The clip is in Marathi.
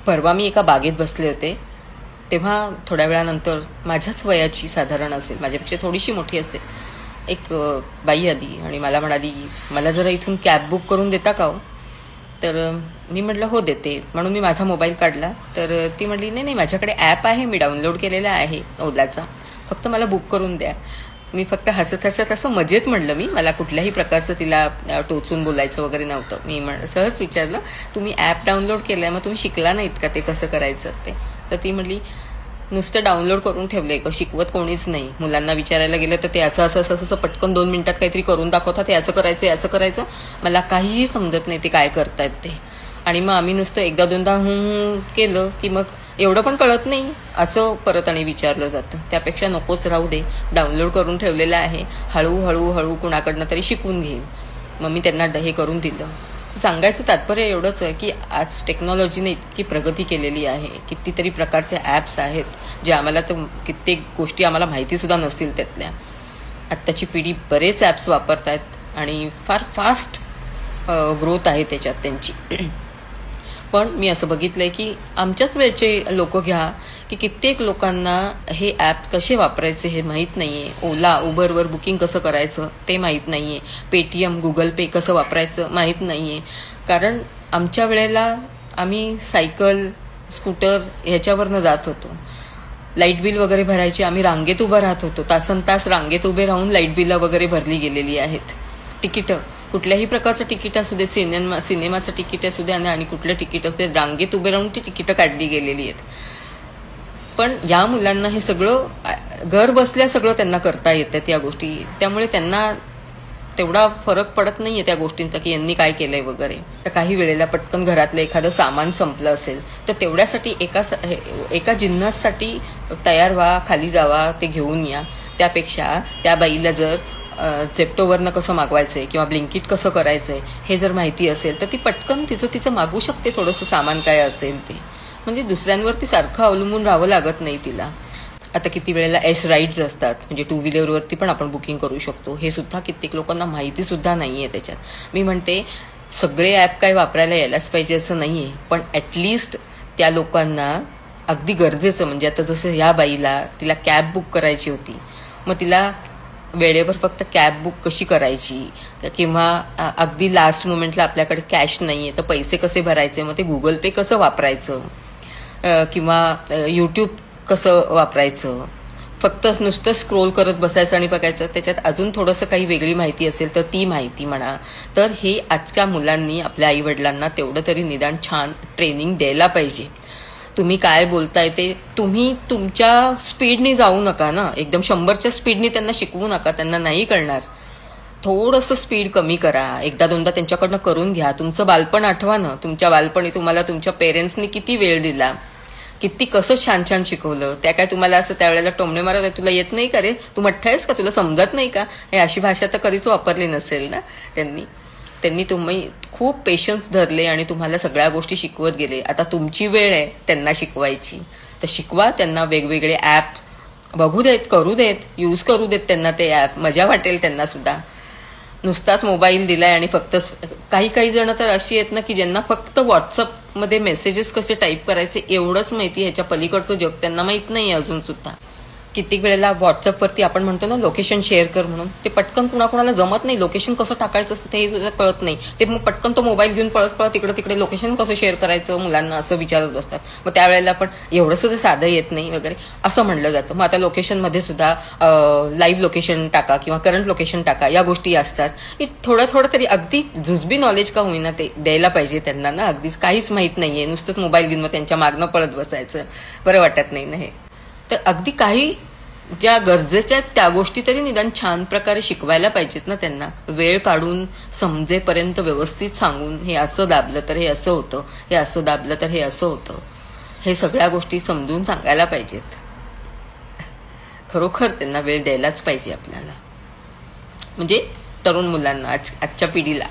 परवा मी एका बागेत बसले होते, तेव्हा थोड्या वेळानंतर माझ्याच वयाची साधारण असेल, माझ्यापेक्षा थोडीशी मोठी असेल, एक बाई आली आणि मला म्हणाली, मला जरा इथून कॅब बुक करून देता का हो? तर मी म्हटलं हो देते. म्हणून मी माझा मोबाईल काढला. तर ती म्हटली नाही नाही, माझ्याकडे ॲप आहे, मी डाउनलोड केलेला आहे ओलाचा, फक्त मला बुक करून द्या. मी फक्त हसत हसत असं मजेत म्हणलं, मला कुठल्याही प्रकारचं तिला टोचून बोलायचं वगैरे नव्हतं. मी सहज विचारलं, तुम्ही ॲप डाउनलोड केलं आहे, मग तुम्ही शिकला नाहीत का ते कसं करायचं ते? तर ती म्हटली, नुसतं डाउनलोड करून ठेवलंय का, शिकवत कोणीच नाही. मुलांना विचारायला गेलं तर ते असं असं असं असं पटकन 2 मिनिटात काहीतरी करून दाखवतात, हे असं करायचं असं करायचं, मला काहीही समजत नाही ते काय करतायत ते. आणि मग आम्ही नुसतं एकदा दोनदा केलं की मग एवढं पण कळत नाही असं परत आणि विचारलं जातं. त्यापेक्षा नकोच, राहू दे, डाउनलोड करून ठेवलेलं आहे, हळूहळू हळू कुणाकडनं तरी शिकून घेईन. मग मी त्यांना हे करून दिलं. सांगायचं तात्पर्य एवढंच आहे की आज टेक्नॉलॉजीने इतकी प्रगती केलेली आहे, कितीतरी प्रकारचे ॲप्स आहेत जे आम्हाला तर कित्येक गोष्टी आम्हाला माहितीसुद्धा नसतील त्यातल्या. आत्ताची पिढी बरेच ॲप्स वापरत आहेत आणि फार फास्ट ग्रोथ आहे त्याच्यात त्यांची. पण मी असं बघितलंय की आमच्याच वेळचे लोक घ्या की कित्येक लोकांना हे ॲप कसे वापरायचे हे माहीत नाही आहे. ओला उबरवर बुकिंग कसं करायचं ते माहीत नाही आहे. पेटीएम गुगल पे कसं वापरायचं माहीत नाही आहे. कारण आमच्या वेळेला आम्ही सायकल स्कूटर ह्याच्यावरनं जात होतो. लाईट बिल वगैरे भरायचे, आम्ही रांगेत उभं राहत होतो, तासन तास रांगेत उभे राहून लाईट बिलं वगैरे भरली गेलेली आहेत. तिकीटं, कुठल्याही प्रकारचं तिकीट असू दे, सिनेमाचं तिकीट असू दे आणि कुठलं तिकीट असू दे, रांगेत उभे राहून ती तिकीटं काढली गेलेली आहेत. पण या मुलांना हे सगळं घर बसल्या सगळं त्यांना करता येतात या गोष्टी, त्यामुळे त्यांना तेवढा फरक पडत नाहीये त्या गोष्टींचा की यांनी काय केलंय वगैरे. तर काही वेळेला पटकन घरातलं एखादं सामान संपलं असेल तर तेवढ्यासाठी एका जिन्नससाठी तयार व्हा, खाली जावा, ते घेऊन या. त्यापेक्षा त्या बाईला जर झेप्टोवरनं कसं मागवायचंय किंवा ब्लिंकिट कसं करायचंय हे जर माहिती असेल तर ती पटकन तिचं मागवू शकते थोडंसं सामान काय असेल ते. म्हणजे दुसऱ्यांवरती सारखं अवलंबून राहावं लागत नाही तिला. आता किती वेळेला राईड्स असतात, म्हणजे 2 व्हीलरवरती पण आपण बुकिंग करू शकतो. हे सुद्धा कित्येक लोकांना माहिती सुद्धा नाही आहे त्याच्यात. मी म्हणते सगळे ॲप काय वापरायला यायलाच पाहिजे असं नाही आहे, पण ॲटलिस्ट त्या लोकांना अगदी गरजेचं, म्हणजे आता जसं ह्या बाईला तिला कॅब बुक करायची होती, मग तिला वेळेवर फक्त कॅब बुक कशी करायची, किंवा अगदी लास्ट मोमेंटला आपल्याकडे कॅश नाही आहे तर पैसे कसे भरायचे, मग ते गुगल पे कसं वापरायचं, किंवा यूट्यूब कसं वापरायचं, फक्त नुसतं स्क्रोल करत बसायचं आणि बघायचं. त्याच्यात अजून थोडंसं काही वेगळी माहिती असेल तर ती माहिती म्हणा. तर हे आजच्या मुलांनी आपल्या आईवडिलांना तेवढं तरी निदान छान ट्रेनिंग द्यायला पाहिजे. तुम्ही काय बोलताय ते तुम्ही तुमच्या स्पीडनी जाऊ नका ना, एकदम 100च्या स्पीडनी त्यांना शिकवू नका, त्यांना नाही कळणार. थोडंसं स्पीड कमी करा, एकदा दोनदा त्यांच्याकडनं करून घ्या. तुमचं बालपण आठवा ना, तुमच्या बालपणी तुम्हाला तुमच्या पेरेंट्सनी किती वेळ दिला, किती कसं छान छान शिकवलं. त्या काय तुम्हाला असं त्यावेळेला टोमणे मारत, तुला येत नाही का रे, तू मठ्ठा आहेस का, तुला समजत नाही का, हे अशी भाषा तर कधीच वापरली नसेल ना त्यांनी तुम्ही खूप पेशन्स धरले आणि तुम्हाला सगळ्या गोष्टी शिकवत गेले. आता तुमची वेळ आहे त्यांना शिकवायची, तर शिकवा त्यांना. वेगवेगळे ॲप बघू देत, करू देत, यूज करू देत त्यांना ते ॲप, मजा वाटेल त्यांना सुद्धा. नुसताच मोबाईल दिलाय आणि फक्त काही जण तर अशी आहेत ना की ज्यांना फक्त व्हॉट्सअपमध्ये मेसेजेस कसे टाईप करायचे एवढंच माहिती, ह्याच्या पलीकडचं जग त्यांना माहीत नाही अजून सुद्धा. कित्येक वेळेला व्हॉट्सअपवरती आपण म्हणतो ना लोकेशन शेअर कर म्हणून, ते पटकन कुणाकुणाला जमत नाही, लोकेशन कसं टाकायचं असतं ते सुद्धा कळत नाही. ते मग पटकन तो मोबाईल घेऊन पळत तिकडे लोकेशन कसं शेअर करायचं मुलांना असं विचारत बसतात. मग त्यावेळेला पण एवढं सुद्धा साधं येत नाही वगैरे असं म्हणलं जातं. मग आता लोकेशनमध्ये सुद्धा लाईव्ह लोकेशन टाका किंवा करंट लोकेशन टाका, या गोष्टी असतात. थोडं तरी अगदी जुजबी नॉलेज का होईना ते द्यायला पाहिजे त्यांना ना. अगदीच काहीच माहीत नाहीये, नुसतंच मोबाईल घेऊन मग त्यांच्या मागणं पळत बसायचं, बरं वाटत नाही ना हे. तर अगदी काही ज्या गरजेच्या आहेत त्या गोष्टी तरी निदान छान प्रकारे शिकवायला पाहिजेत ना त्यांना. वेळ काढून समजेपर्यंत व्यवस्थित सांगून, हे असं दाबलं तर हे असं होतं, हे असं दाबलं तर हे असं होतं, हे सगळ्या गोष्टी समजून सांगायला पाहिजेत. खरोखर त्यांना वेळ द्यायलाच पाहिजे आपल्याला, म्हणजे तरुण मुलांना, आजच्या पिढीला.